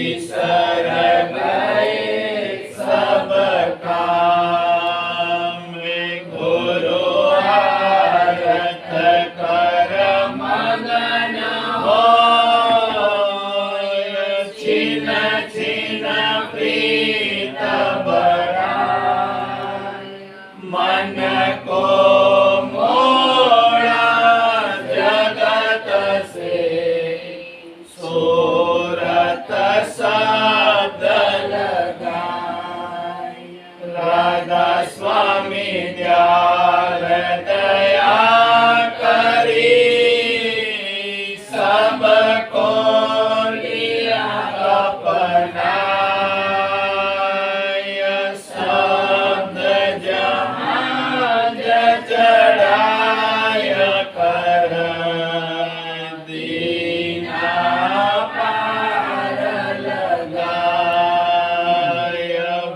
बिसर गए सब काम, गुरु आरत कर मगन होय, छिन छिन प्रीत बराय, मन को मोड़ा जगत से सूरत शब्द लगाय, राधा स्वामी दयाल दया करी, सबको लिया अपनाय, शब्द जहाज चढ़ाय कर दीना पार लगाय,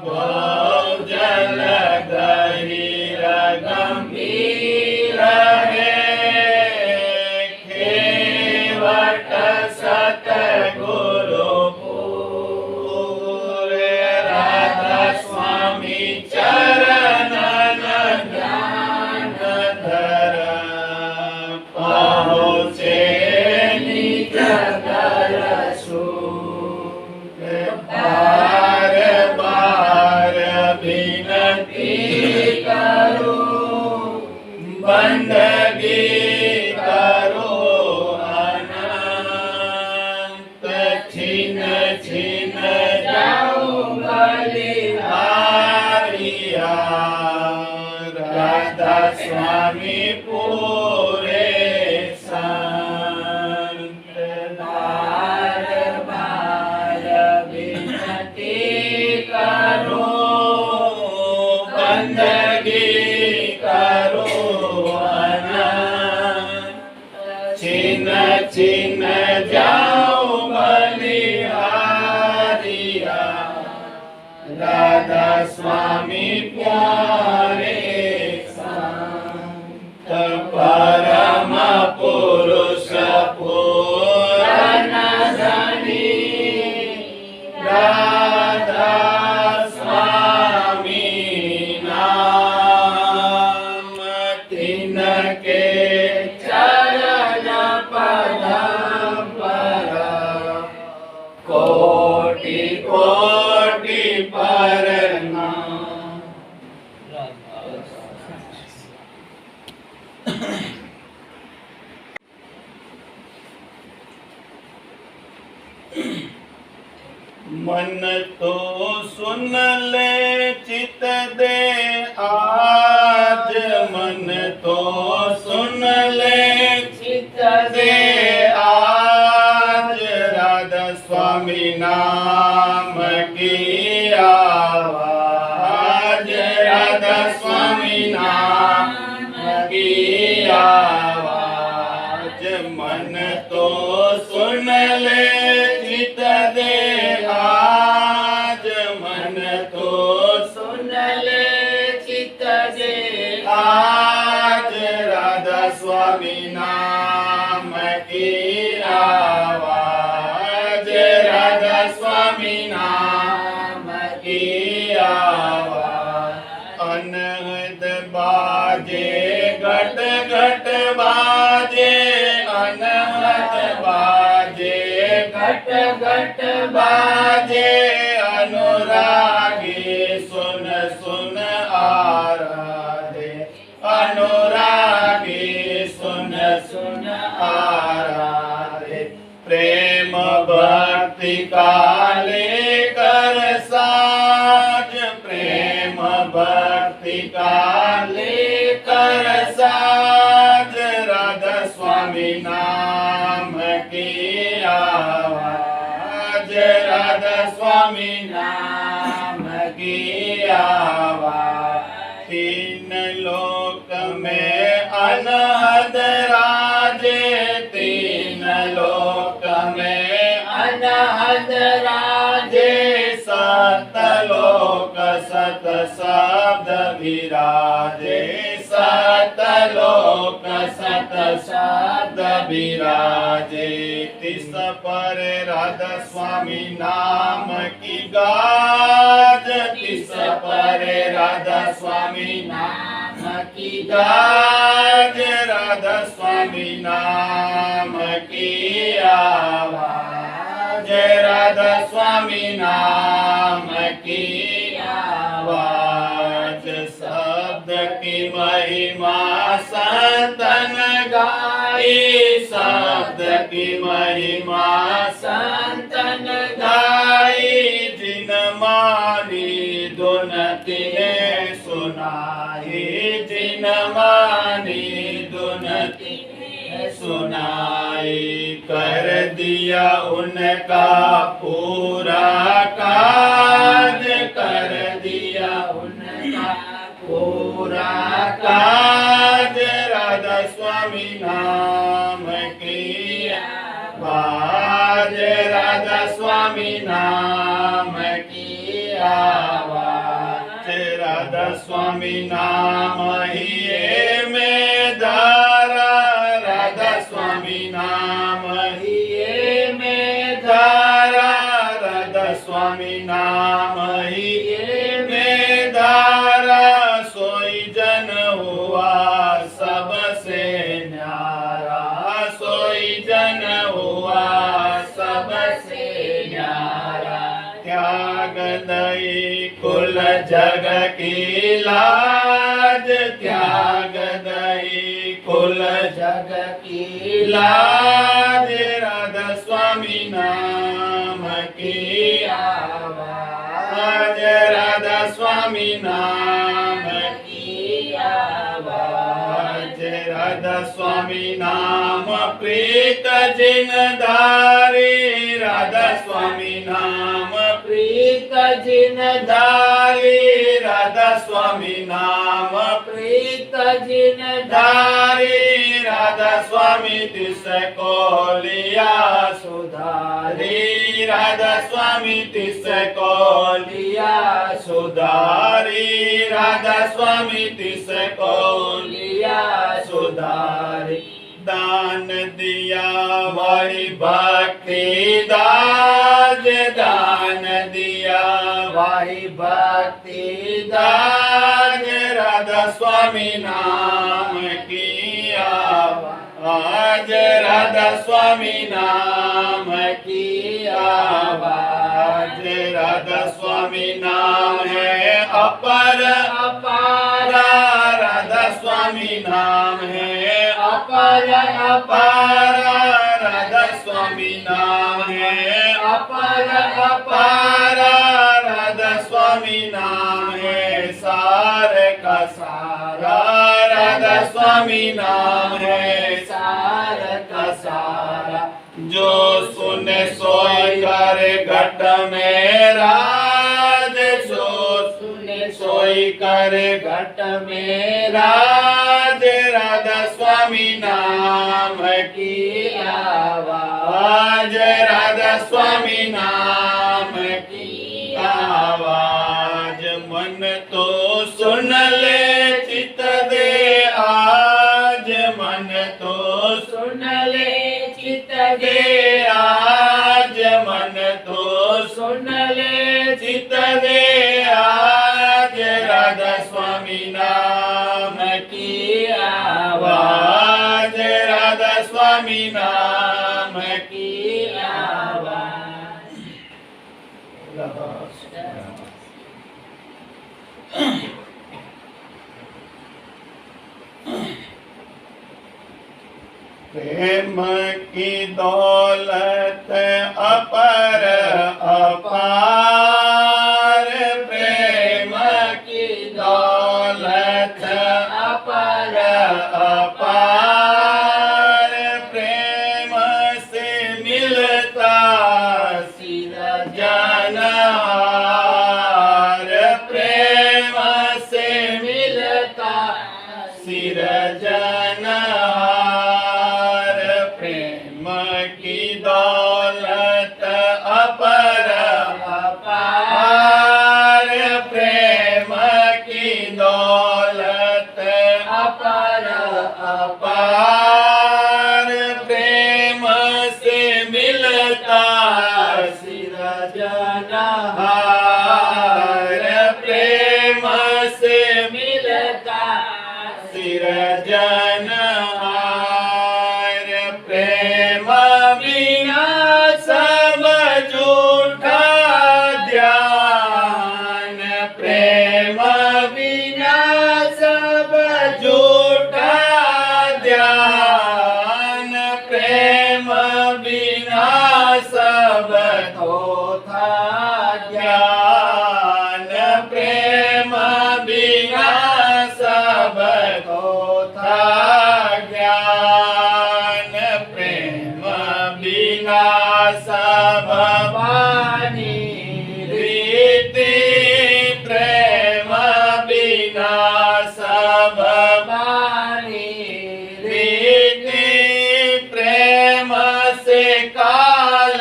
भोजल गहीर गंभीर है, खेवट सतगुरु पूरे, राधा स्वामी चरणन ध्यान धर, पहुँचे निज घर सुख, बार बार विनती करूं, बंदगी करो अनंत, छिन छिन जाऊं बलिहारिया, राधा स्वामी पूरे संत, बार बार विनती करो, बंदगी करो अनंत, छिन छिन जाओ बलिहारिया, राधा स्वामी प्यारे संत, परम पुरुष पूरन धनी, राधा स्वामी नाम, तिनके चरण पदम पर कोटि कोटि प्रणाम। मन तो सुन ले चित दे आज, मन तो सुन ले चित दे आज, राधा स्वामी नाम की आवाज, राधा स्वामी नाम की आवाज, मन तो सुन ले चित दे आज, मन तो सुन ले चित दे आज, राधा स्वामी नाम की आवाज, राधा स्वामी नाम की आवाज, अनहद बाजे घट घट बाजे, अनहद बाजे घट घट बाजे, अनुरागी सुन सुन आराधे, अनुरागी सुन सुन आराधे, प्रेम भक्ति का लेकर साज, प्रेम भक्ति का लेकर साज, राधा स्वामी नाम की आवाज, राधा स्वामी नाम की आवाज, तीन लोक में अनहद राजे, तीन लोक में अनहद राजे, सतलोक सत शब्द विराजे, सतलोक सत शब्द विराजे, तिस पर राधा स्वामी नाम की गाज, तिस परे राधा स्वामी नाम की गाज, राधा स्वामी नाम की आवाज, राधा स्वामी नाम की आवाज। शब्द की महिमा संतन गाई, शब्द की महिमा संतन गाई, जिन मानी धुन तिने सुनाई, जिन मानी धुन तिने सुनाई। कर दिया उनका पूरा काज, कर दिया उनका पूरा काज, राधा स्वामी नाम की आवाज, राधा स्वामी नाम की आवाज। राधा स्वामी नाम ही में धारा, राधा स्वामी नाम ही में धारा, राधा स्वामी नाम ही में धारा। सोई जन हुआ सबसे न्यारा, सोई जन हुआ सबसे न्यारा। त्याग दई कुल जग की लाज, त्याग दई कुल जग की लाज, राधा स्वामी नाम की आवाज, राधा स्वामी नाम की आवाज। राधा स्वामी नाम प्रीत जिन धारी, राधा स्वामी नाम प्रीत जिन धारी, राधा स्वामी नाम प्रीत जिन धारी, राधा स्वामी तिसको लिया सुधारी, राधा स्वामी तिसको लिया सुधारी, राधा स्वामी तिसको लिया सुधारी। दान दिया वही भक्ति दाज, दान दिया वही भक्ति दाज, राधा स्वामी नाम की आवाज, राधा स्वामी नाम की आवाज। राधा स्वामी नाम है अपर अपारा, राधा स्वामी नाम है अपर अपारा, राधा स्वामी नाम है अपर अपारा, राधा स्वामी नाम है सार का सारा, राधा स्वामी नाम है सार का सारा। जो सुने सोई करे घट में राज, जो सुने सोई करे घट में राज, राधा स्वामी नाम की आवाज, राधा स्वामी नाम की आवाज। मन तो सुन ले चित दे आज, मन तो सुन ले चित दे आज, मन तो सुन ले चित दे आज, राधा स्वामी नाम की आवाज, राधा स्वामी नाम की आवाज। प्रेम की दौलत अपर अपार, प्रेम की दौलत अपर अपार, प्रेम से मिलता सिर जनहार, प्रेम से मिलता सिर जनहार। प्रेम की दौलत सृजनहार प्रेम से मिलता सृजनहार प्रेम बिना सब झूठा ध्यान प्रेम बिना सब झूठा ध्यान प्रेम बिना सब थोथा ज्ञान प्रेम बिना सब थोथा ज्ञान प्रेम बिना सब वाणी रीति प्रेम बिना सब वाणी रीति प्रेम से काल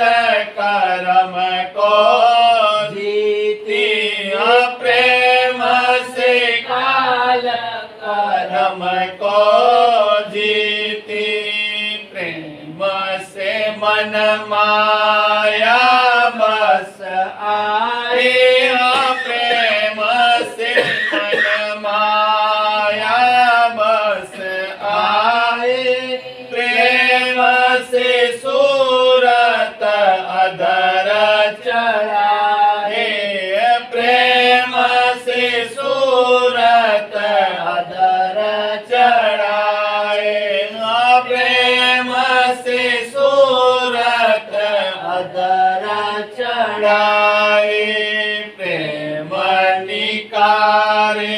कर्म को जीती प्रेम से काल कर्म को जीती प्रेम से मन माया बस आए प्रेम से मन माया बस आए प्रेम से सूरत अधर चढ़ाए प्रेम से सूरत अधर चढ़ाए प्रेम से सूरत अधर चढ़ाए प्रेम निकारे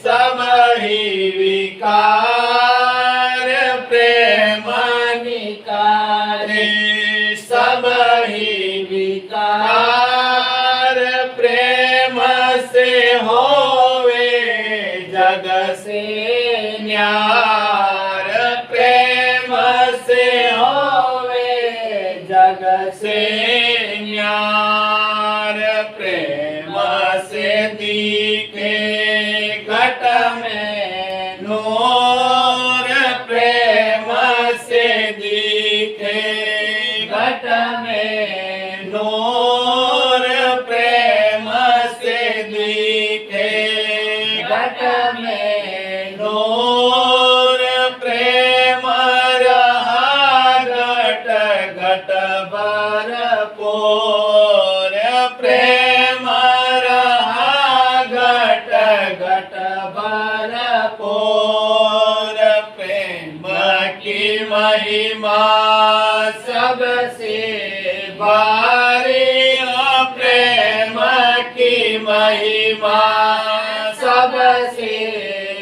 सब ही विकार प्रेम निकारे सब ही विकार प्रेम से होवे जग से न्यार प्रेम से होवे जग से न्यार प्रेम से दिखे घट में नूर प्रेम से दिखे घट में नूर प्रेम से दिखे घट में नूर प्रेम रहा घट घट भरपूर प्रेम रहा घट घट भरपूर प्रेम की महिमा सबसे भारी प्रेम की महिमा सबसे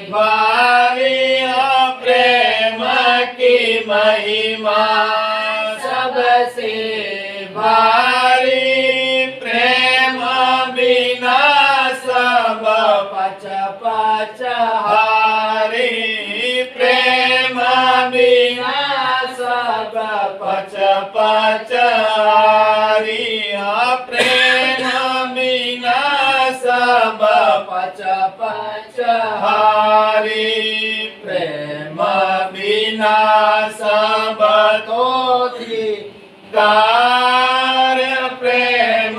भारी प्रेम की महिमा सबसे भारी प्रेम बिना सब पच पच हारी प्रेम बिना सब पच पच हारी प्रेम बिना सब पच पच हारी प्रेम बिना सब तोथी कार प्रेम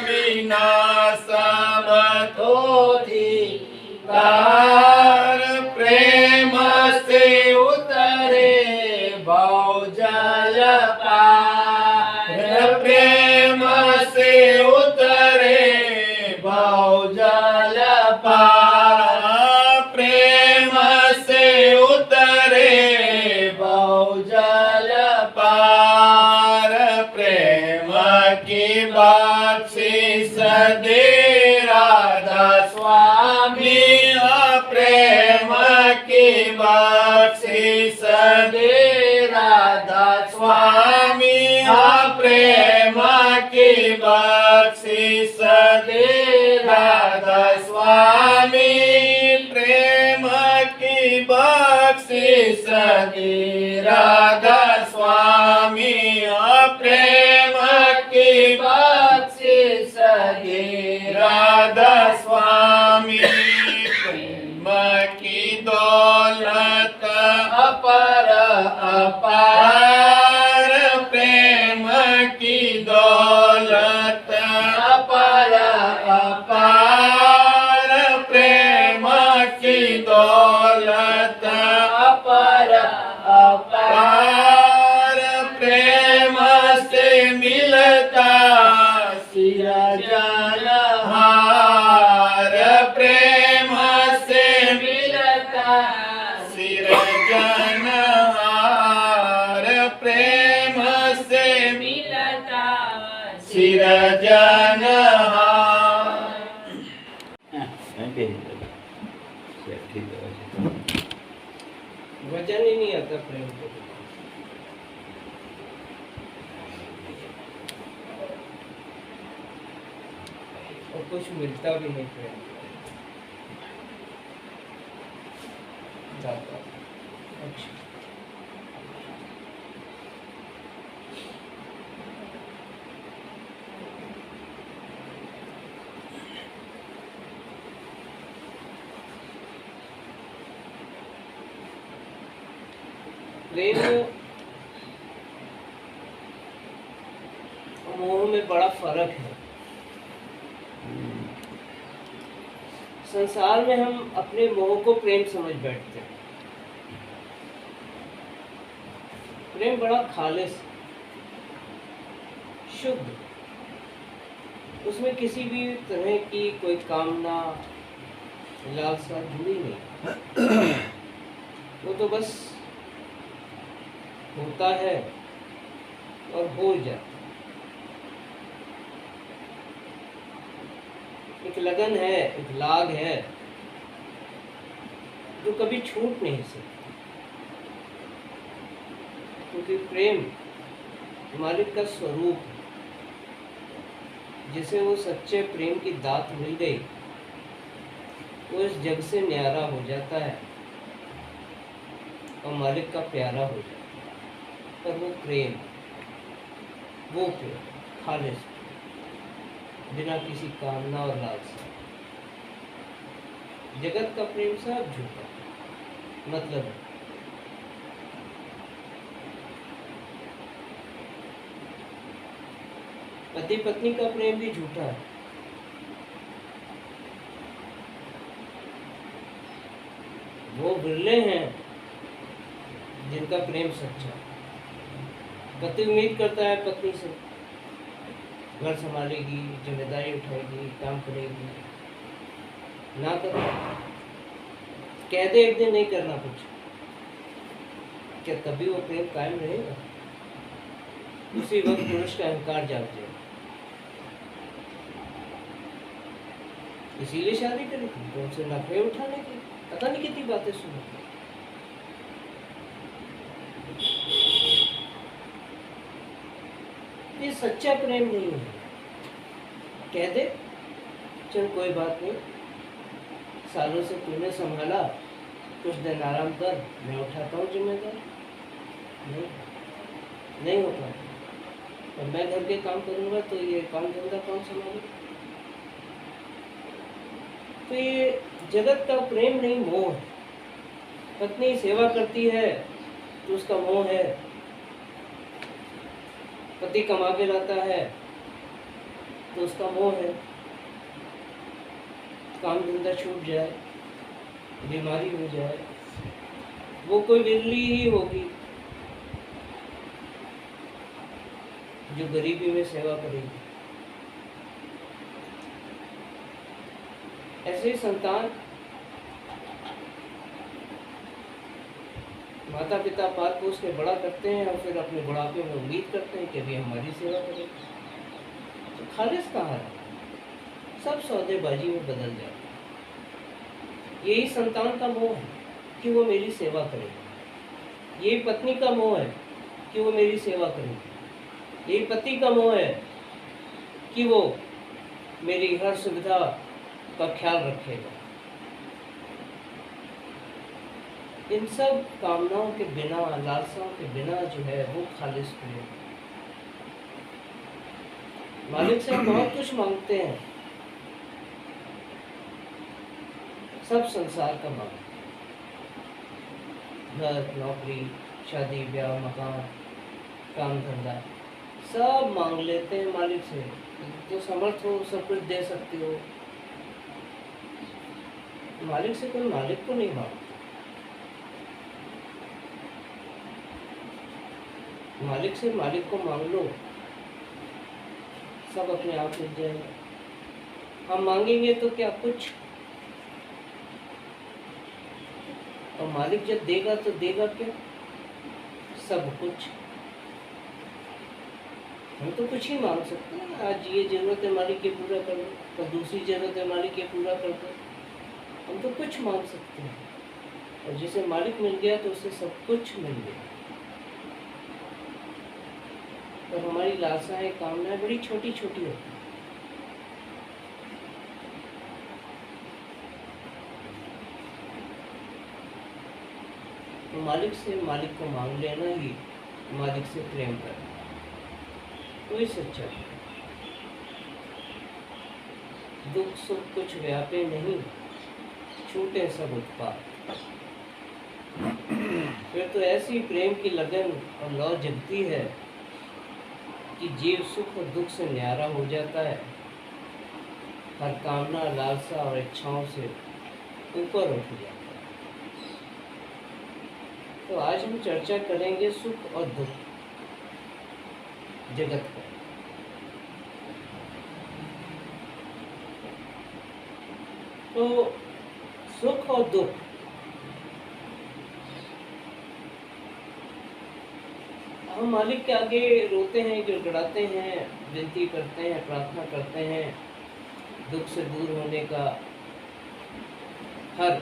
बिना सब तोथी कार प्रेम से उतरे बहुजल पार प्रेम से उतरे बहुजल पार प्रेम से उतरे बहुजल पार प्रेम की बख्शिश दे राधा स्वामी प्रेम की बख्शिश दे राधा स्वामी प्रेम की बख्शिश दे राधा स्वामी प्रेम की बख्शिश दे राधा स्वामी प्रेम की बख्शिश दे राधा स्वामी प्रेम की दौलत अपर अपार प्रेम की दौलत सिरजनहार प्रेम से मिलता सिरजनहार प्रेम से मिलता सिरजनहार। वजन ही नहीं आता प्रेम को। और कुछ मिलता भी नहीं प्रेम जाता। अच्छा प्रेम और मोह में बड़ा फर्क है। संसार में हम अपने मोह को प्रेम समझ बैठते हैं। प्रेम बड़ा खालिस, शुद्ध, उसमें किसी भी तरह की कोई कामना लालसा जुड़ी नहीं। वो तो बस होता है और हो जाता है। एक लगन है, एक लाग है जो कभी छूट नहीं सकती, क्योंकि प्रेम मालिक का स्वरूप है। जिसे वो सच्चे प्रेम की दात मिल गई वो इस जग से न्यारा हो जाता है और मालिक का प्यारा हो जाता है। पर वो प्रेम खालिस, बिना किसी कामना और लालसा। जगत का प्रेम सब झूठा मतलब है। पति पत्नी का प्रेम भी झूठा है। वो बिरले हैं जिनका प्रेम सच्चा है। पति उम्मीद करता है पत्नी से घर संभालेगी, जिम्मेदारी उठाएगी, काम करेगी, ना करे, कह दे एक दिन नहीं करना कुछ, क्या तभी वो प्रेम कायम रहेगा? उसी वक्त पुरुष का अहंकार जाग जाएगा। इसीलिए शादी करेगी तो उनसे नखरे उठाने की, पता नहीं कितनी बातें सुनो। ये सच्चा प्रेम नहीं है। कह दे चल कोई बात नहीं, सालों से तूने संभाला, कुछ दिन आराम कर, मैं उठाता हूँ जिम्मेदारी। नहीं हो पाता। और मैं घर के काम करूँगा तो ये काम धंधा कौन संभालेगा? तो ये जगत का प्रेम नहीं, मोह है। पत्नी सेवा करती है तो उसका मोह है। पति कमा के लाता है तो उसका मोह है। काम धंधा छूट जाए, बीमारी हो जाए, वो कोई बिरली ही होगी जो गरीबी में सेवा करेगी। ऐसे ही संतान माता पिता पाल पोस के बड़ा करते हैं और फिर अपने बुढ़ापे में उम्मीद करते हैं कि अभी हमारी सेवा करें। तो खालिस कहाँ है? सब सौदेबाजी में बदल जाता है। यही संतान का मोह है कि वो मेरी सेवा करेगी। यही पत्नी का मोह है कि वो मेरी सेवा करेगी। यही पति का मोह है कि वो मेरी हर सुविधा का ख्याल रखेगा। इन सब कामनाओं के बिना, लालसाओं के बिना जो है वो खालिस प्रेम। मालिक से हम बहुत कुछ मांगते हैं, सब संसार का मांग, घर, नौकरी, शादी ब्याह, मकान, काम धंधा, सब मांग लेते हैं मालिक से। तो समर्थ हो, सब कुछ दे सकते हो। मालिक से कोई मालिक को नहीं मांगता। मालिक से मालिक को मांग लो, सब अपने आप मिल जाएगा। हम मांगेंगे तो क्या कुछ, और मालिक जब देगा तो देगा क्या, सब कुछ। हम तो कुछ ही मांग सकते हैं, आज ये जरूरत है मालिक ये पूरा कर दो, तो दूसरी जरूरत है मालिक ये पूरा कर दो। हम तो कुछ मांग सकते हैं, और जिसे मालिक मिल गया तो उसे सब कुछ मिल गया। और हमारी लालसाएं, कामनाएं बड़ी छोटी छोटी होती हैं। तो मालिक से मालिक को मांग लेना ही मालिक से प्रेम करना, कोई सच्चा है। दुख सुख कुछ व्यापे नहीं, छूटे सब उत्पात। फिर तो ऐसी प्रेम की लगन और लौ जगती है कि जीव सुख और दुख से न्यारा हो जाता है, हर कामना लालसा और इच्छाओं से ऊपर उठ जाता है। तो आज हम चर्चा करेंगे सुख और दुख जगत पर। तो सुख और दुख, हम मालिक के आगे रोते हैं, गिड़गिड़ाते हैं, विनती करते हैं, प्रार्थना करते हैं, दुख से दूर होने का हर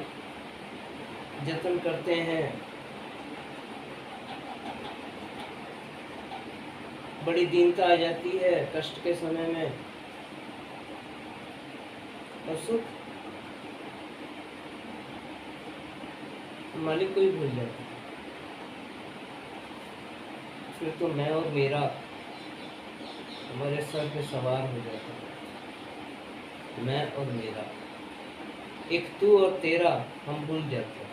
जतन करते हैं। बड़ी दीनता आ जाती है कष्ट के समय में, और सुख मालिक को ही भूल जाता है। फिर तो मैं और मेरा हमारे सर पे सवार हो जाता है। मैं और मेरा, एक तू और तेरा हम भूल जाते हैं।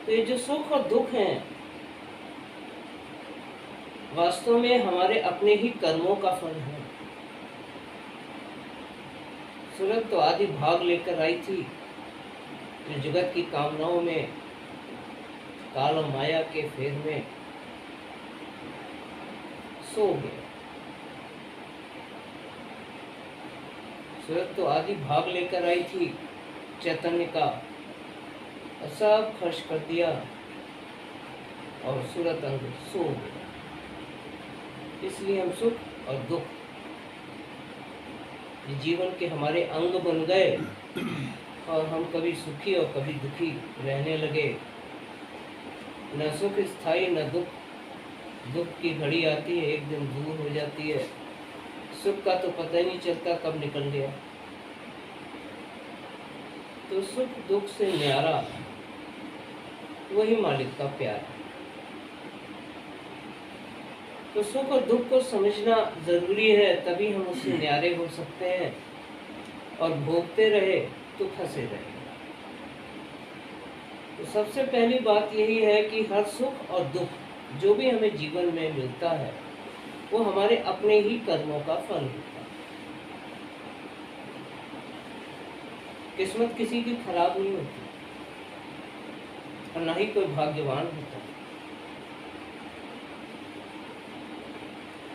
तो ये जो सुख और दुख हैं, वास्तव में हमारे अपने ही कर्मों का फल है। सूरत तो आदि भाग लेकर आई थी, जो जगत की कामनाओं में, काल और माया के फेर में सो गया। सूरत तो आदि भाग लेकर आई थी चैतन्य का, और सब खर्च कर दिया, और सूरत अंग सो गया। इसलिए हम सुख और दुख ये जीवन के हमारे अंग बन गए, और हम कभी सुखी और कभी दुखी रहने लगे। न सुख स्थायी न दुख, दुख की घड़ी आती है एक दिन दूर हो जाती है, सुख का तो पता ही नहीं चलता कब निकल गया। तो सुख दुख से न्यारा वही मालिक का प्यार है। तो सुख और दुख को समझना जरूरी है, तभी हम उससे न्यारे हो सकते हैं, और भोगते रहे तो फंसे रहे। तो सबसे पहली बात यही है कि हर सुख और दुख जो भी हमें जीवन में मिलता है, वो हमारे अपने ही कर्मों का फल होता है। किस्मत किसी की खराब नहीं होती, और ना ही कोई भाग्यवान होता है।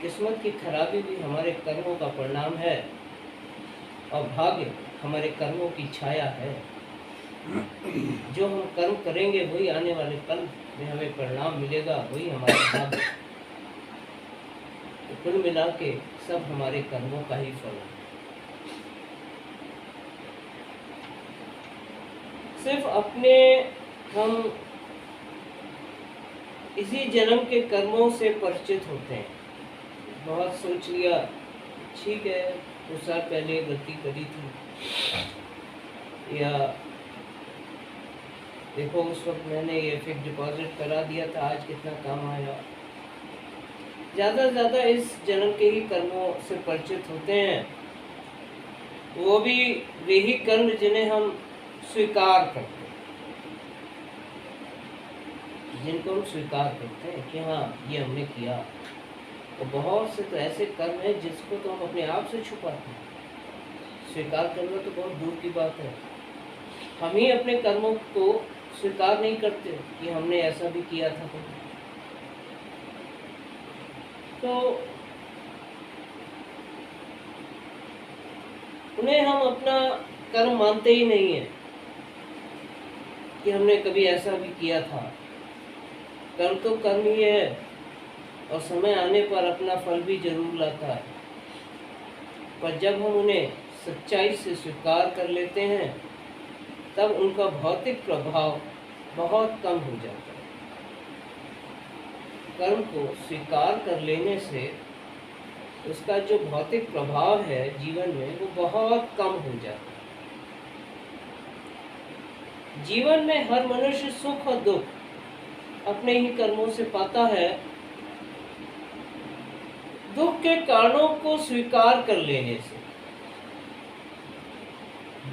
किस्मत की खराबी भी हमारे कर्मों का परिणाम है, और भाग्य हमारे कर्मों की छाया है। जो हम कर्म करेंगे वही आने वाले कल में हमें परिणाम मिलेगा, वही हमारा भाग्य। तो कुल मिला के सब हमारे कर्मों का ही फल है। सिर्फ अपने हम इसी जन्म के कर्मों से परिचित होते हैं। बहुत सोच लिया, ठीक है कुछ साल पहले गलती करी थी, या देखो उस वक्त मैंने ये फिक्स डिपॉजिट करा दिया था, आज कितना काम आया। ज़्यादा से ज़्यादा इस जन्म के ही कर्मों से परिचित होते हैं, वो भी वही कर्म जिन्हें हम स्वीकार करते हैं, जिनको हम स्वीकार करते हैं कि हाँ ये हमने किया। और बहुत से तो ऐसे कर्म हैं जिसको तो हम अपने आप से छुपाते हैं। स्वीकार करना तो बहुत दूर की बात है, हम ही अपने कर्मों को स्वीकार नहीं करते कि हमने ऐसा भी किया था। तो उन्हें हम अपना कर्म मानते ही नहीं है कि हमने कभी ऐसा भी किया था। कर्म तो कर्म ही है और समय आने पर अपना फल भी जरूर लाता है, पर जब हम उन्हें सच्चाई से स्वीकार कर लेते हैं तब उनका भौतिक प्रभाव बहुत कम हो जाता है। कर्म को स्वीकार कर लेने से उसका जो भौतिक प्रभाव है जीवन में वो बहुत कम हो जाता है। जीवन में हर मनुष्य सुख और दुख अपने ही कर्मों से पाता है। दुख के कारणों को स्वीकार कर लेने से,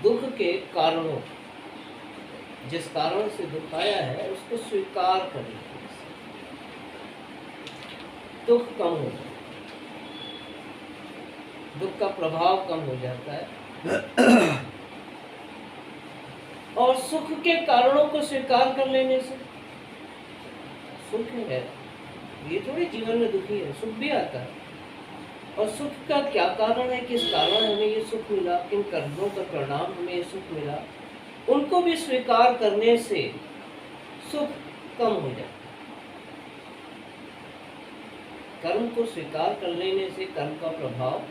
दुख के कारणों, जिस कारण से दुख आया है उसको स्वीकार कर लेने से दुख कम हो जाता है, दुख का प्रभाव कम हो जाता है। और सुख के कारणों को स्वीकार कर लेने से, सुख है ये थोड़ी जीवन में दुखी है, सुख भी आता है। और सुख का क्या कारण है, किस कारण हमें ये सुख मिला, किन कर्मों का परिणाम हमें ये सुख मिला, उनको भी स्वीकार करने से सुख कम हो जाता है। कर्म को स्वीकार कर लेने से कर्म का प्रभाव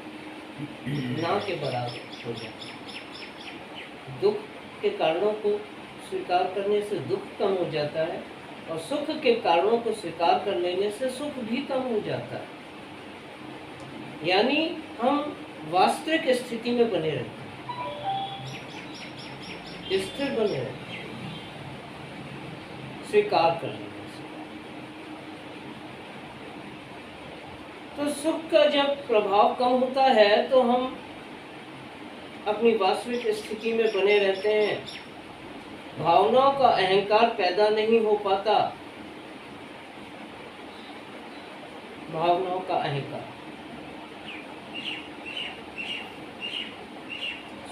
ना के बराबर हो जाता है। दुख के कारणों को स्वीकार करने से दुख कम हो जाता है और सुख के कारणों को स्वीकार कर लेने से सुख भी कम हो जाता है। यानी हम वास्तविक स्थिति में बने रहते हैं, स्थिर बने रहते हैं स्वीकार कर लेने से। तो सुख का जब प्रभाव कम होता है तो हम अपनी वास्तविक स्थिति में बने रहते हैं, भावनाओं का अहंकार पैदा नहीं हो पाता। भावनाओं का अहंकार,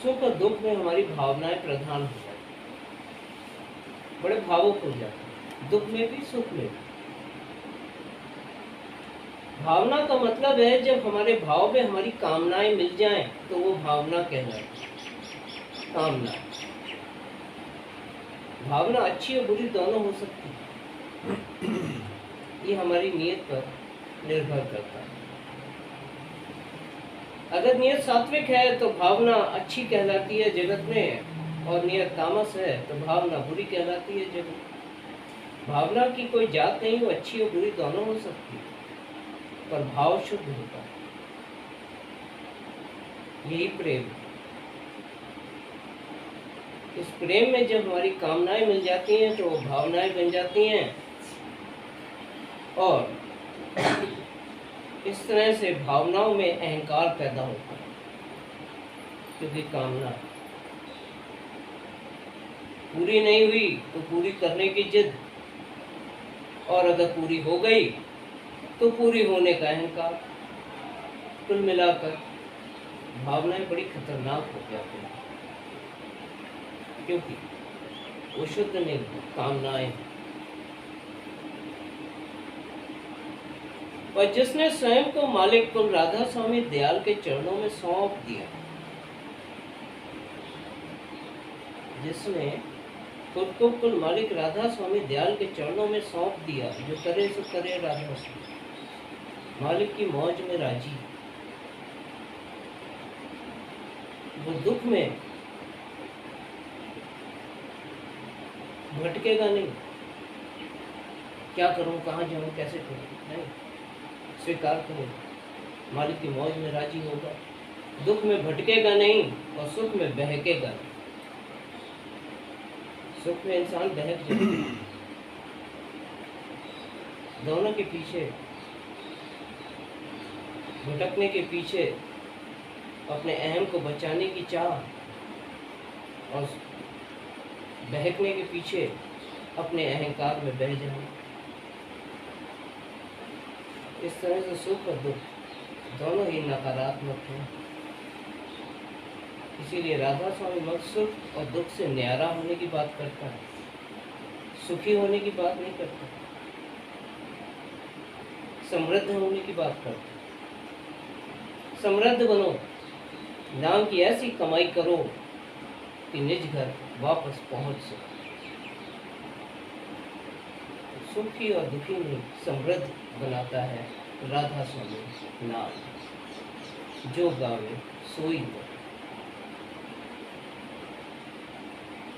सुख और दुख में हमारी भावनाएं प्रधान हो जाती, बड़े भावुक हो जाते, दुख में भी सुख में भी। भावना का मतलब है जब हमारे भाव में हमारी कामनाएं मिल जाएं तो वो भावना कहलाती है। कामना, भावना अच्छी और बुरी दोनों हो सकती है, ये हमारी नियत पर निर्भर करता है। अगर नियत सात्विक है तो भावना अच्छी कहलाती है जगत में, और नियत तामस है तो भावना बुरी कहलाती है जगत। भावना की कोई जात नहीं, वो अच्छी और बुरी दोनों हो सकती है, पर भाव शुद्ध होता है। यही प्रेम। इस प्रेम में जब हमारी कामनाएं मिल जाती हैं तो वो भावनाएं बन जाती हैं, और इस तरह से भावनाओं में अहंकार पैदा होता है। क्योंकि कामना पूरी नहीं हुई तो पूरी करने की जिद, और अगर पूरी हो गई तो पूरी होने का अहंकार। कुल मिलाकर भावनाएं बड़ी खतरनाक हो जाती हैं, क्योंकि वो शुद्ध नहीं, कामनाएं। और जिसने स्वयं को मालिक कुल राधा स्वामी दयाल के चरणों में सौंप दिया, जिसने खुद को कुल मालिक राधा स्वामी दयाल के चरणों में सौंप दिया, जो करे सो करे राधा स्वामी, मालिक की मौज में राजी, वो दुख में भटकेगा नहीं। क्या करूं, कहाँ जाऊं, कैसे करूं, नहीं, स्वीकार करेगा, मालिक की मौज में राजी होगा, दुख में भटकेगा नहीं और सुख में बहकेगा नहीं। सुख में इंसान बहक जाता है, दोनों के पीछे, भटकने के पीछे अपने अहम को बचाने की चाह, और बहकने के पीछे अपने अहंकार में बह जाना। इस तरह से सुख और दुख दोनों ही नकारात्मक हैं। इसीलिए राधा स्वामी मत सुख और दुख से न्यारा होने की बात करता है, सुखी होने की बात नहीं करता, समृद्ध होने की बात करता है। समृद्ध बनो, नाम की ऐसी कमाई करो कि निज घर वापस पहुंच सको। सुखी और दुखी नहीं, समृद्ध बनाता है राधा स्वामी नाम। जो गावे सोई हो।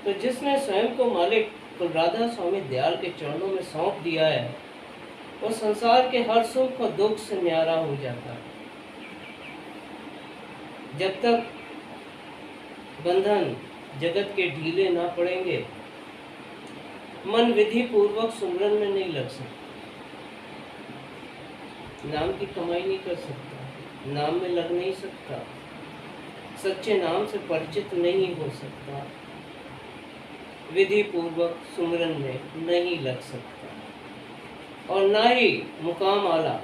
तो जिसने स्वयं को मालिक तो राधा स्वामी दयाल के चरणों में सौंप दिया है, वो संसार के हर सुख और दुख से न्यारा हो जाता है। जब तक बंधन जगत के ढीले ना पड़ेंगे, मन विधि पूर्वक सुमरन में नहीं लग सकता, नाम की कमाई नहीं कर सकता, नाम में लग नहीं सकता, सच्चे नाम से परिचित नहीं हो सकता, विधि पूर्वक सुमरन में नहीं लग सकता, और ना ही मुकाम आला,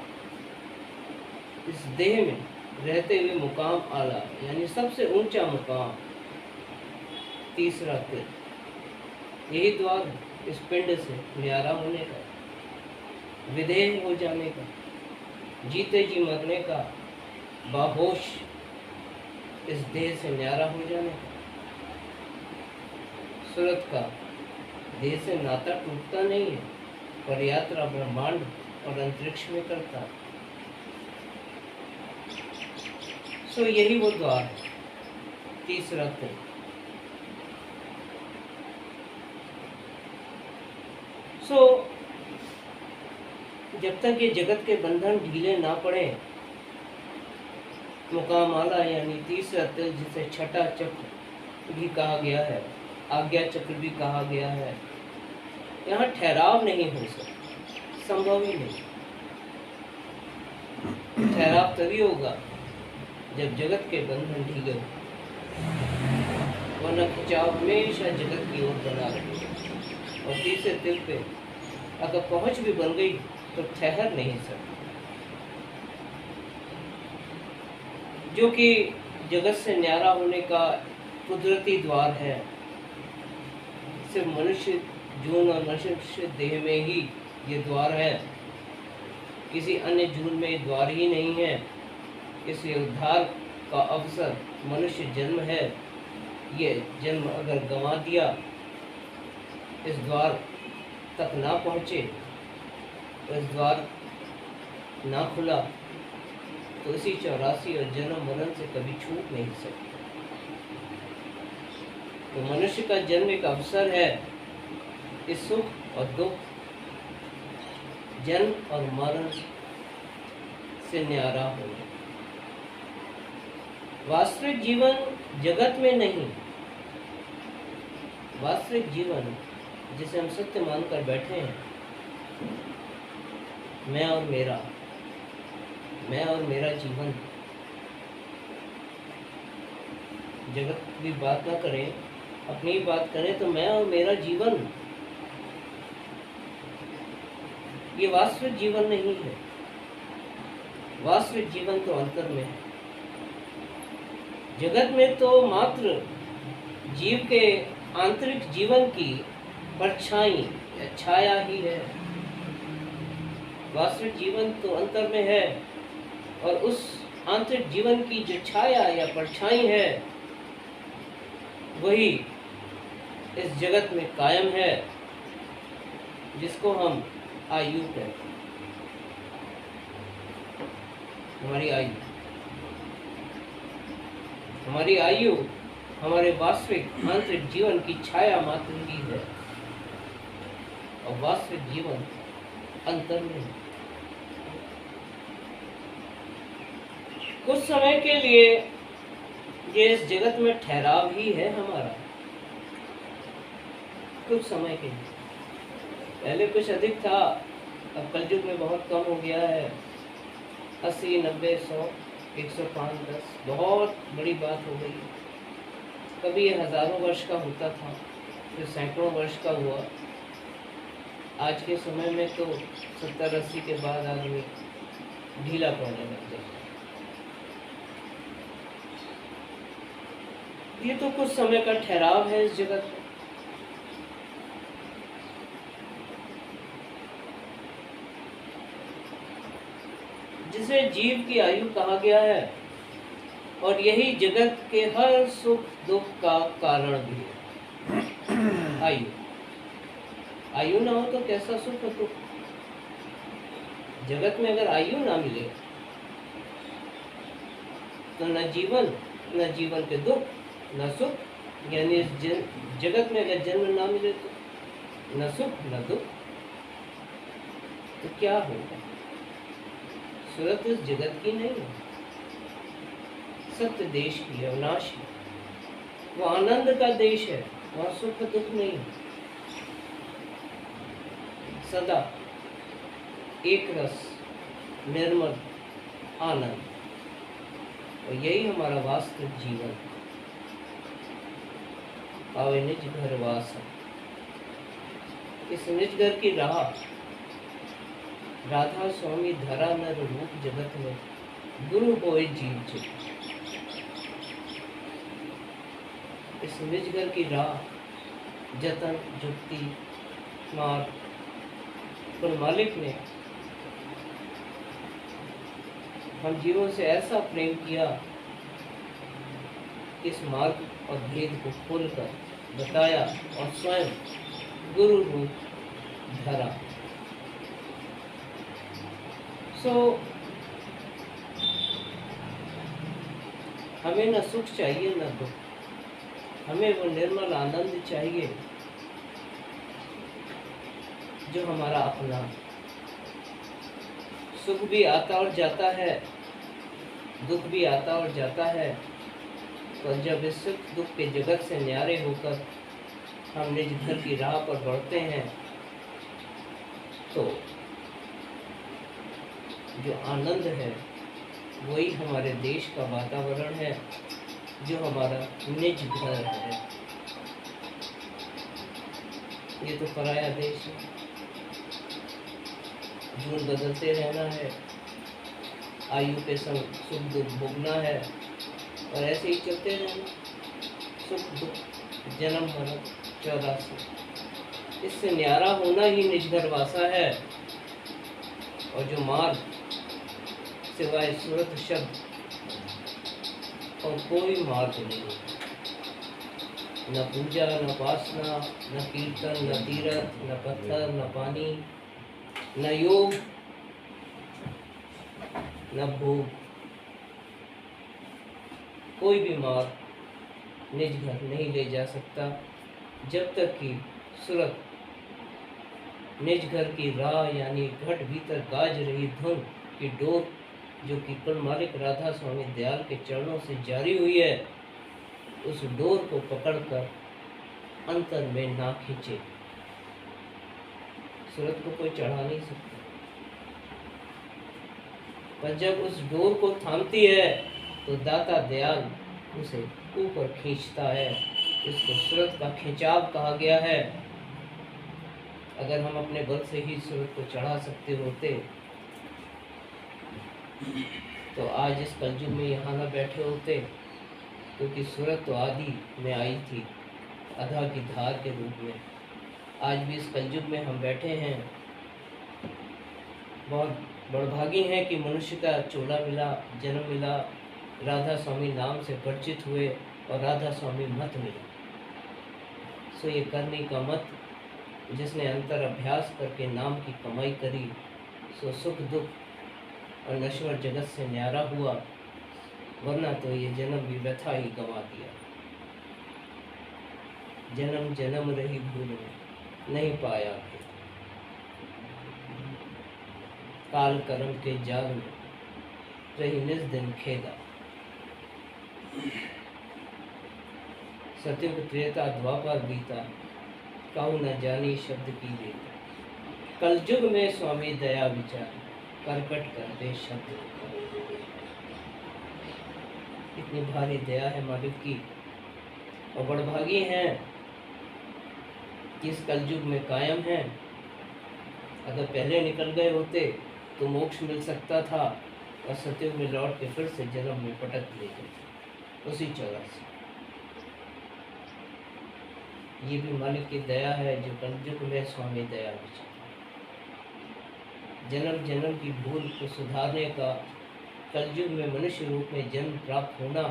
इस देह में रहते हुए मुकाम आला यानी सबसे ऊंचा मुकाम, तीसरा तीर्थ, यही द्वार है इस पिंड से न्यारा होने का, विधेय हो जाने का, जीते जी मरने का, बाहोश इस देह से न्यारा हो जाने का। सूरत का देह से नाता टूटता नहीं है, पर यात्रा ब्रह्मांड और अंतरिक्ष में करता। सो यही वो द्वार है, तीसरा तीर्थ। सो जब तक ये जगत के बंधन ढीले ना पड़े, मुकामाला यानी तीसरा तीर्थ, जिसे छठा चक्र भी कहा गया है, आज्ञा चक्र भी कहा गया है, यहाँ ठहराव नहीं हो सकता, संभव ही नहीं। ठहराव तभी होगा जब जगत के बंधन ढीले हो, वरना खिंचाव हमेशा जगत की ओर बना रहेगा। और तीसरे तीर्थ पे अगर पहुंच भी बन गई तो ठहर नहीं सकती, जो कि जगत से न्यारा होने का कुदरती द्वार है। सिर्फ मनुष्य जून और मनुष्य देह में ही ये द्वार है, किसी अन्य जून में ये द्वार ही नहीं है। किसी उद्धार का अवसर मनुष्य जन्म है, ये जन्म अगर गंवा दिया, इस द्वार तक ना पहुँचे, इस द्वार ना खुला, तो इसी 84 और जन्म मरण से कभी छूट नहीं सकता। तो मनुष्य का जन्म एक अवसर है इस सुख और दुख, जन्म और मरण से न्यारा होना। वास्तविक जीवन जगत में नहीं, वास्तविक जीवन जिसे हम सत्य मानकर बैठे हैं, मैं और मेरा जीवन। जगत की बात ना करें, अपनी ही बात करें तो मैं और मेरा जीवन, ये वास्तविक जीवन नहीं है। वास्तविक जीवन तो अंतर में है। जगत में तो मात्र जीव के आंतरिक जीवन की परछाई या छाया ही है। वास्तविक जीवन तो अंतर में है, और उस आंतरिक जीवन की जो छाया या परछाई है, वही इस जगत में कायम है, जिसको हम आयु कहते हैं। हमारी आयु हमारे वास्तविक आंतरिक जीवन की छाया मात्र ही है, और वास्तविक जीवन अंतर में है। कुछ समय के लिए ये इस जगत में ठहराव ही है हमारा, कुछ समय के लिए। पहले कुछ अधिक था, अब कलयुग में बहुत कम हो गया है। 80, 90, 100, 105, 10 बहुत बड़ी बात हो गई। कभी ये हजारों वर्ष का होता था, फिर सैकड़ों वर्ष का हुआ। आज के समय में तो 70-80 के बाद आदमी ढीला पड़ने लग जाता है। ये तो कुछ समय का ठहराव है इस जगत में। जिसे जीव की आयु कहा गया है, और यही जगत के हर सुख दुख का कारण भी है। आयु आयु ना हो तो कैसा सुख और दुख। जगत में अगर आयु ना मिले तो न जीवन के दुख न सुख। यानी इस जगत में अगर जन्म ना मिले तो न सुख न दुख, तो क्या होगा? सूरत इस जगत की नहीं है, सत्य देश की है, अविनाशी। वो आनंद का देश है, वहाँ सुख दुख नहीं है। सदा एक रस निर्मल आनंद, और यही हमारा वास्तविक जीवन। पावे निज घर वास, इस निज घर की राह राधा स्वामी धरा नर रूप जगत में गुरु होए जीव चित। इस निज घर की राह जतन जुक्ति मार्ग पर मालिक ने हम जीवों से ऐसा प्रेम किया, इस मार्ग और भेद को खोलकर बताया और स्वयं गुरु रूप धरा। हमें न सुख चाहिए न दुख, हमें वो निर्मल आनंद चाहिए जो हमारा अपना। सुख भी आता और जाता है, दुख भी आता और जाता है, पर जब इस सुख दुख के जगत से न्यारे होकर हम निज घर की राह पर बढ़ते हैं तो जो आनंद है वही हमारे देश का वातावरण है, जो हमारा निज घर है। ये तो पराया देश है, जून बदलते रहना है, आयु के संग सुख दुख भोगना है और ऐसे ही चलते रहना। सुख दुख जन्म मरण 84, इससे न्यारा होना ही निजघर वासा है। और जो मार्ग सिवाय सूरत शब्द और कोई मार्ग नहीं, न पूजा न उपासना न कीर्तन न तीर्थ न पत्थर न पानी न योग न भोग, कोई भी मार्ग निज घर नहीं ले जा सकता जब तक कि सूरत निज घर की राह यानी घट भीतर गाज रही धुन की डोर जो कि कुल मालिक राधा स्वामी दयाल के चरणों से जारी हुई है, उस डोर को पकड़कर अंतर में ना खींचे। सूरत को कोई चढ़ा नहीं सकता, पर जब उस डोर को थामती है तो दाता दयाल उसे ऊपर खींचता है। इसको सूरत का खिंचाव कहा गया है। अगर हम अपने बल से ही सूरत को चढ़ा सकते होते तो आज इस कलयुग में यहाँ न बैठे होते, क्योंकि सूरत तो आदि में आई थी अधा की धार के रूप में। आज भी इस कलयुग में हम बैठे हैं। बहुत बड़भागी हैं कि मनुष्य का चोला मिला, जन्म मिला, राधा स्वामी नाम से परिचित हुए और राधा स्वामी मत मिला। सो ये करने का मत, जिसने अंतर अभ्यास करके नाम की कमाई करी, सो सुख दुख और नश्वर जगत से न्यारा हुआ, वरना तो ये जन्म भी व्यथा ही गंवा दिया। जन्म जन्म रही भूल में नहीं पाया फिर, काल कर्म के जाल में रही निज दिन खेदा। सतयुग त्रेता द्वापर बीता, कहूँ न जानी शब्द की देता। कलयुग में स्वामी दया विचार, करकट कर दे शब्द। इतनी भारी दया है मालिक की, और बड़भागी हैं कि इस कलयुग में कायम हैं। अगर पहले निकल गए होते तो मोक्ष मिल सकता था, और सतयुग में लौट के फिर से जन्म में पटक ले गए उसी 84। ये भी मालिक की दया है जो कलयुग में स्वामी दया विचार। जन्म जन्म की भूल को सुधारने का कलयुग में मनुष्य रूप में जन्म प्राप्त होना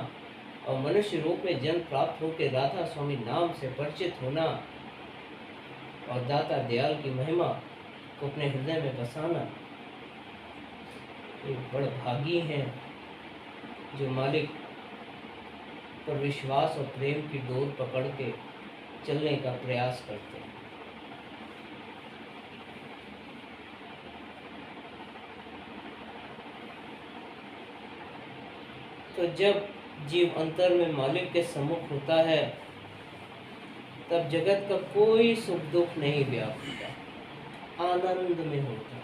और मनुष्य रूप में जन्म प्राप्त होकर राधा स्वामी नाम से परिचित होना और दाता दयाल की महिमा को अपने हृदय में बसाना, ये बड़े भागी हैं जो मालिक पर विश्वास और प्रेम की डोर पकड़ के चलने का प्रयास करते हैं। तो जब जीव अंतर में मालिक के सम्मुख होता है तब जगत का कोई सुख दुख नहीं व्यापता, आनंद में होता,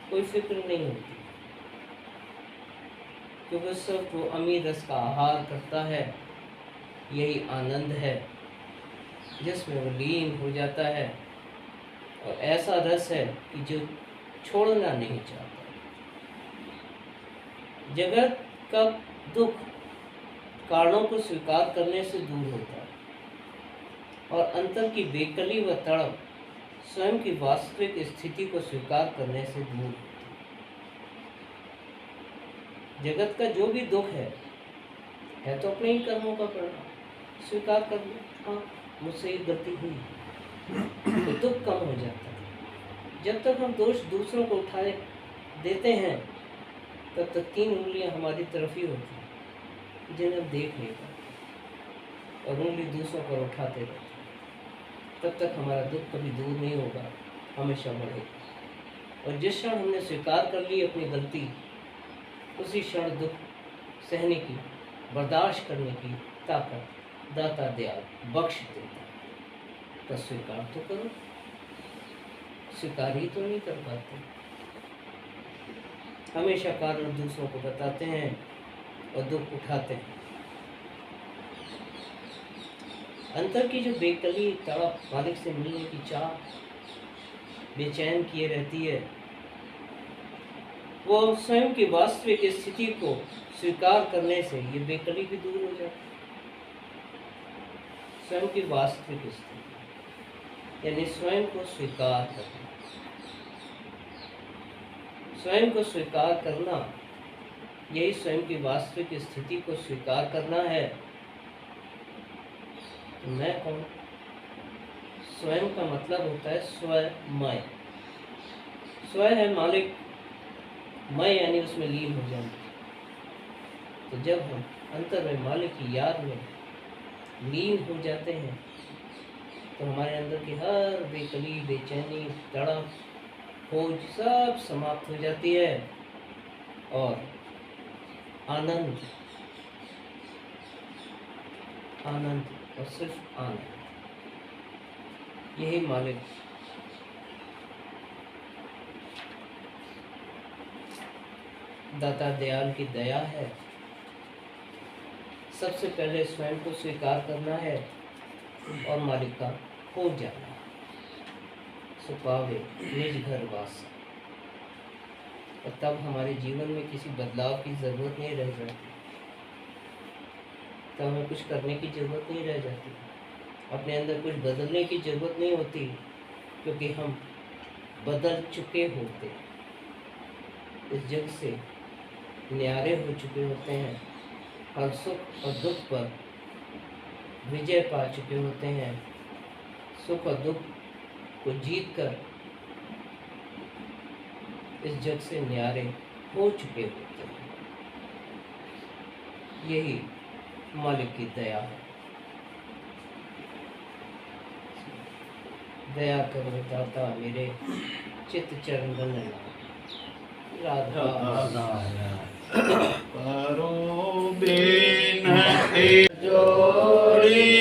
कोई फिक्र नहीं होती, क्योंकि सब वो अमीर रस का आहार करता है। यही आनंद है जिसमें वो लीन हो जाता है और ऐसा रस है कि जो छोड़ना नहीं चाहता। जगत का दुख कारणों को स्वीकार करने से दूर होता है और अंतर की बेकली व तड़प स्वयं की वास्तविक स्थिति को स्वीकार करने से दूर होती है। जगत का जो भी दुख है तो अपने ही कर्मों का परिणाम, स्वीकार कर लो, हाँ मुझसे ये गलती हुई, तो दुख कम हो जाता है। जब तक हम दोष दूसरों को उठाए देते हैं तब तक 3 उंगलियां हमारी तरफ ही होती हैं जिन्हें हम देख नहीं पाते और उंगली दूसरों पर उठाते रहते हैं। तब तक हमारा दुख कभी दूर नहीं होगा, हमेशा बढ़ेगा। और जिस क्षण हमने स्वीकार कर ली अपनी गलती, उसी क्षण दुख सहने की, बर्दाश्त करने की ताकत दाता दयाल बख्श देता है। तो स्वीकार तो करो, स्वीकार ही तो नहीं कर पाते, हमेशा कारण दूसरों को बताते हैं और दुख उठाते हैं। अंतर की जो बेकली तड़प, मालिक से मिलने की चाह बेचैन किए रहती है, वो स्वयं की वास्तविक स्थिति को स्वीकार करने से ये बेकली भी दूर हो जाती है। स्वयं की वास्तविक स्थिति यानी स्वयं को स्वीकार करना, स्वयं को स्वीकार करना, यही स्वयं की वास्तविक स्थिति को स्वीकार करना है। तो मैं कौन? स्वयं का मतलब होता है स्वमय। स्व है मालिक, मैं यानी उसमें लीन हो जाना। तो जब हम अंतर में मालिक की याद में लीन हो जाते हैं तो हमारे अंदर की हर बेकली, बेचैनी, तड़प, खोज सब समाप्त हो जाती है और आनंद, आनंद और सिर्फ आनंद, यही मालिक दाता दयाल की दया है। सबसे पहले स्वयं को स्वीकार करना है और मालिक का हो जाना। सुपावे निज घर वास, और तब हमारे जीवन में किसी बदलाव की ज़रूरत नहीं रह जाती, तब हमें कुछ करने की ज़रूरत नहीं रह जाती, अपने अंदर कुछ बदलने की ज़रूरत नहीं होती, क्योंकि हम बदल चुके होते, इस जग से न्यारे हो चुके होते हैं, हर सुख और दुख पर विजय पा चुके होते हैं, सुख और दुख को जीतकर इस जग से न्यारे हो चुके होते हैं। यही मालिक की दया है। दया करो दाता मेरे चित्त चरण राधा करो बिनती जोड़ी,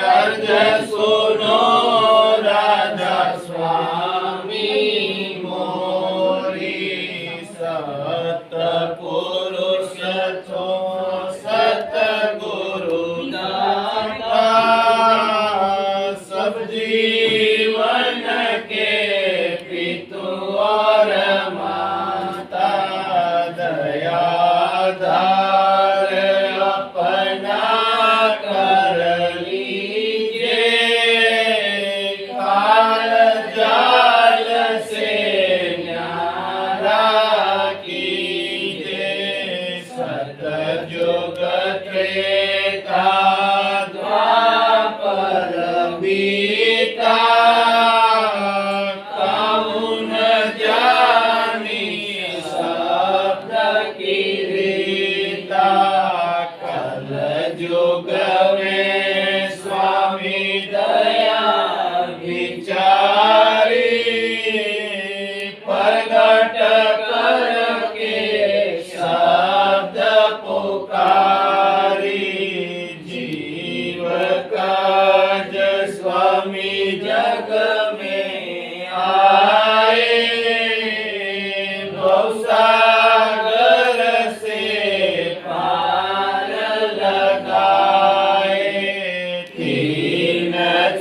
अर्ज सुनो राधा स्वामी मोरी, सत पुरुष तो सत गुरु दाता, सब जीवन के पितु और माता, दयाधार अपना कर लीजिए, काल जाल से न्यारा युग त्रेता द्वापर बीता कौन जानी शब्द की रीता कल युग में स्वामी दया विचारी प्रगट करके शब्द पुकारी जीव काज स्वामी जग में आए भवसागर से पार लगाए तीन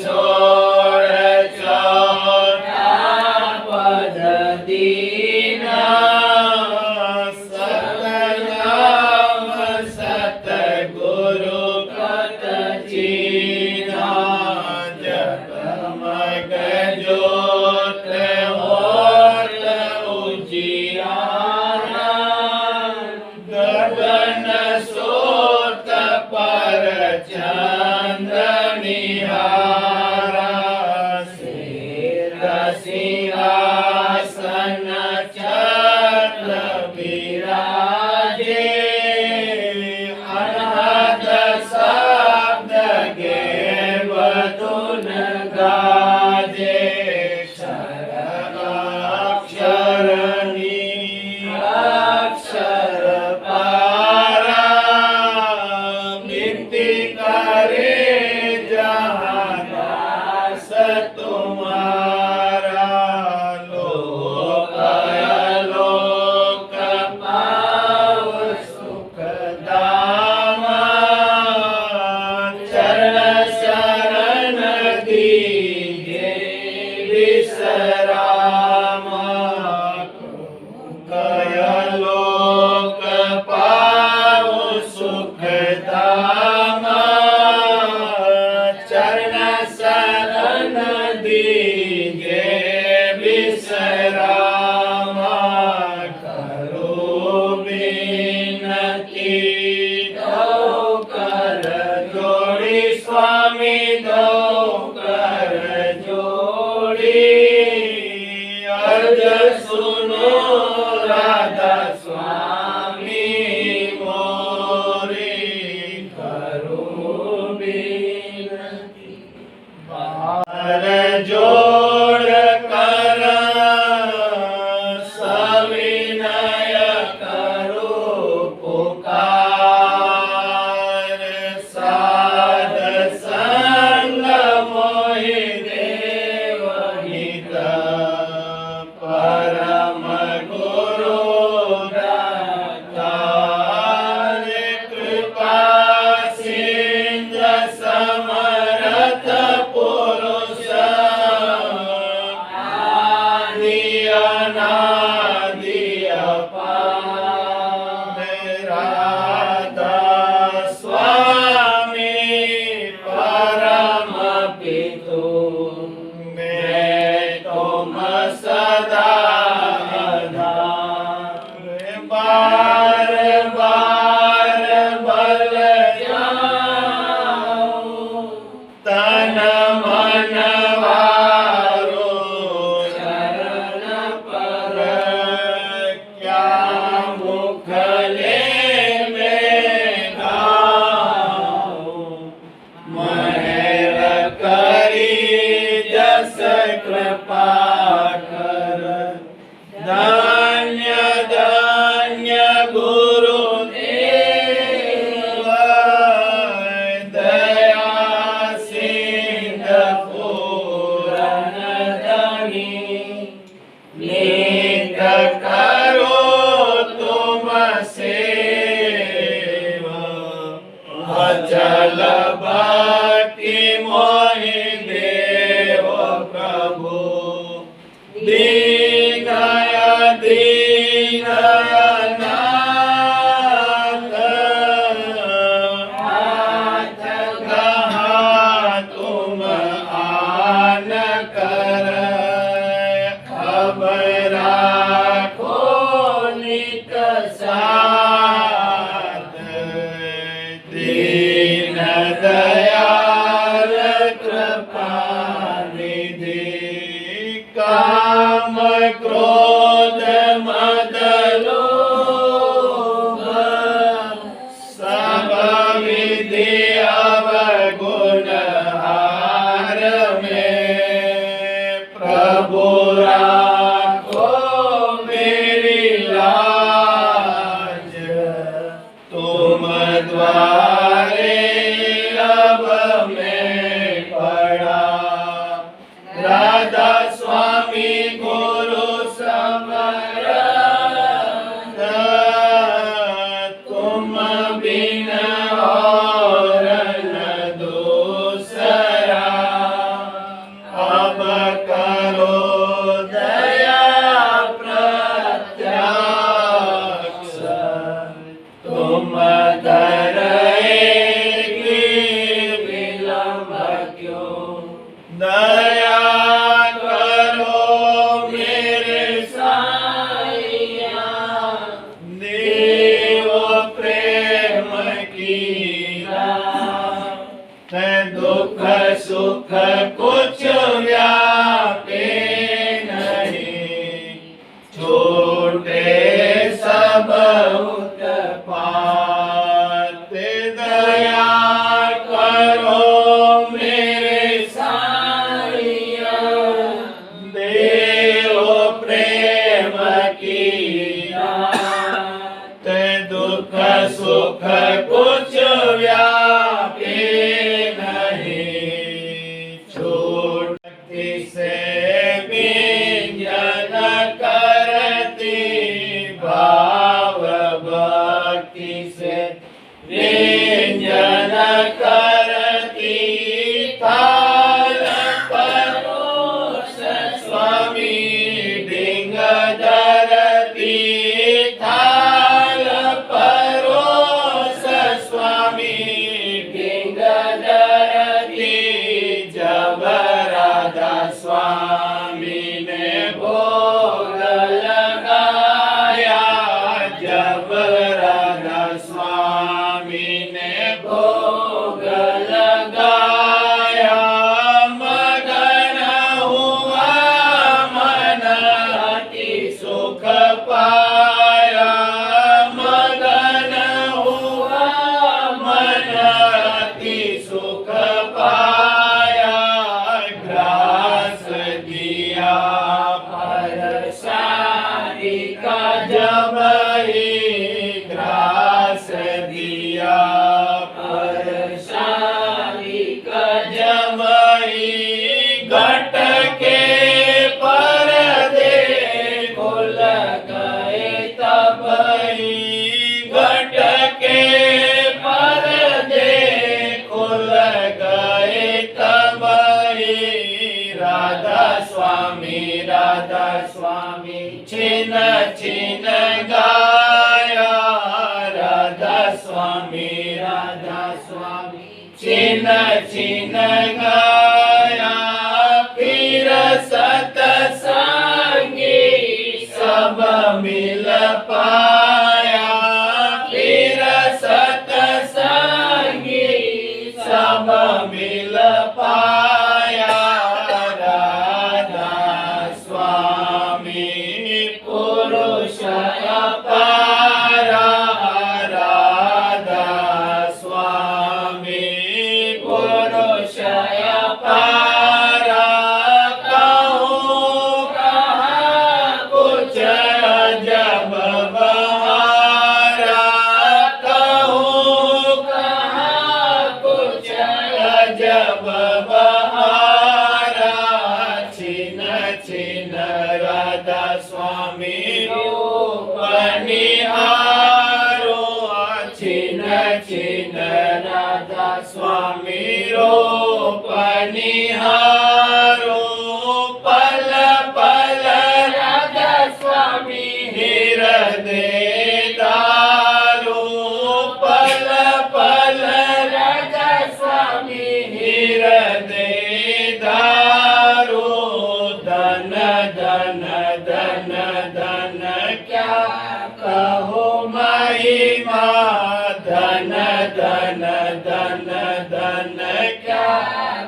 छोड़ चौथा पद दीना सतनाम सतगुरु कत चीना जगमग ज्योत होत उजियारा गगन सोत पर चंद्र निहारा शेर सिंहासन छत्र विराजे अनहद शब्द गे वधुन गाजे अक्षरणी अक्षर पारा विनती करे जहाँ दास तुम्हारा लोक लोक पाव सुख दामा चरण शरण दीजे विश्रामा कय लोक पाव सुख दामा चरण शरण दीजे विश्रामा करो विनती दो कर जोड़ी स्वामी दो कर जोड़ी अर्ज सुनो राधा स्वामी मोरी करो विनती बार जोड़ कर सविनय करो पुकार साध संग मोहि देव हित परम गुरु दातार कृपा सिंधु समरथ पुरुष आदि अनादि अपार राधा स्वामी परम पितु मैं तुम सदा आधार बार बार बल जाऊं तन मन वारो चरण पर क्या मुख ले में गाऊं मेहर करी जस कृपा कर धन्य धन्य गुरुदेव दया सिंधु पूरन धनी नीत करो तुम सेवा अचल भक्ति मोहि देव प्रभु दीनय दीननाथ हाथ गहा तुम आन कर खबर राखो नित साथ काम क्रोध मद लोभ सब विधि अवगुण हार में प्रभु राखो मेरी लाज तुम द्वारे अब मैं पड़ा राधा स्वामी गुरु समर्थ तुम बिन और न दूसरा अब करो दया प्रत्यक्ष तुम धरेगी विलंब क्यों दया करो मेरे साईया देव प्रेम की राह दुख सुख कुछ व्यापे नहीं छोटे सब उत्पात दया करो मेरे साईया देव प्रेम की रात दुख सुख कुछ व्यापे नहीं छोटी से व्यंजन करती भाव भक्ति से व्यंजन करती थाल परोस स्वामी डिंग धरती थाल परोस स्वामी डिंग धरती जब राधा स्वामी ने भोग लगाया जब राधा स्वामी ने भोग लगाया मगन हुआ मन अति सुख पाया मगन हुआ मन अति सुख पाया ग्रास दिया परसादी का जब ही ग्रास दिया परसादी का जब ही घट के पर्दे खुल गए तब ही घट के पर्दे खुल गए तब ही राधा स्वामी छिन छिन गाया राधा स्वामी छिन छिन गाया फिर सतसंगी सब मिल पाया फिर सतसंगी सब मिल पाया राधा स्वामी पुरुष अपारा राधा स्वामी पुरुष अपारा कहूँ कहाँ कुछ अजब बहारा कहूँ कहाँ कुछ अजब बहारा छिन छिन राधा स्वामी रूप निहारो छिन छिन राधा स्वामी रूप निहारो पल पल राधा स्वामी हृदय दारो पल पल राधा स्वामी हृदय दारो धन धन धन धन क्या कहो महिमा धन धन धन धन क्या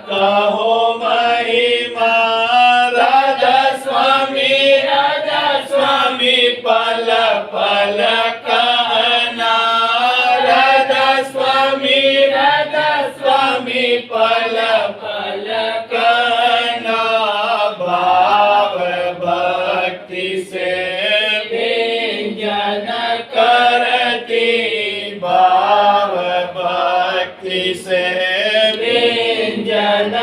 कहो महिमा पल पल करना भाव भक्ति से व्यंजन करती भाव भक्ति से व्यंजन